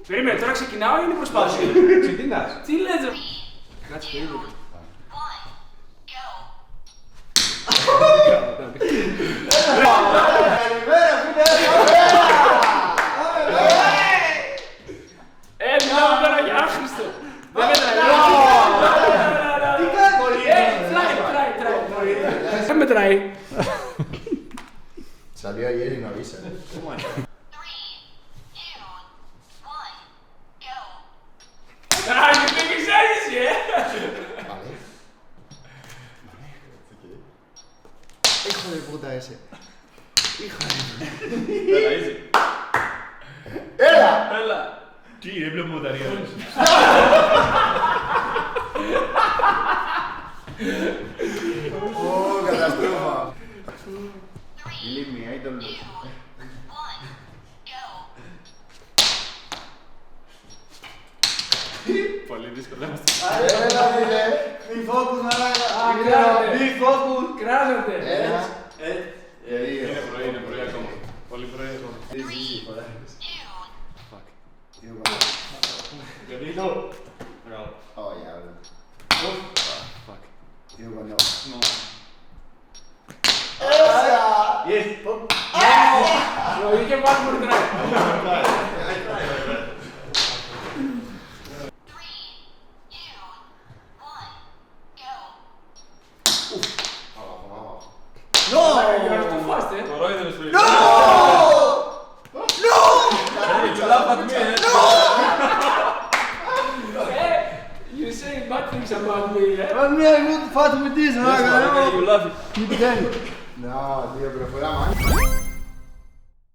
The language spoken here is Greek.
Περίμενε, τώρα ξεκινάω ή είναι προσπάθεια? Ξεκινάς. Τι λες ρε? Κάτσε περίμενε. Καλημέρα φίλε. Μιλάμε τώρα για άχρηστο. Δεν μετράει. Τι κάνει? Τράει. Δεν μετράει. Salió ayer y no avisa. Ay, que te quisieras, Vale. Hijo de puta ese. Hijo de puta. Έλα, είσαι. ¡Ela! Έλα. Τι, έβλεπε ποταρία. ¡Oh, catástrofe! Believe me, I don't lose. Πολύ δύσκολο. ¡Ela, φίλε! Μη focus μαλάκα. κράζεται. Μη focus. Κράζονται. Ένα, Είναι δύο. πρωί, είναι πρωί ακόμα. Πολύ πρωί ακόμα. Sí, sí, sí, joder. Fuck. Tío, bueno. Γαβίτο. Μπράβο. Oh, ya, bro. Fuck. Tío, bueno. No. ¡Esa! Yes. Είχε πάλι που μετράει. Abajo, abajo. You are too fast, eh? Κορόιδευες πριν. ¡No! Hey, you laugh at me, eh? Hey, you say bad things about me, eh? Man μια εγώ φάτω με τις Yes, μαλάκα. μαλάκα, you laugh it. Τι κάνει? No, tío, pero fue la mano.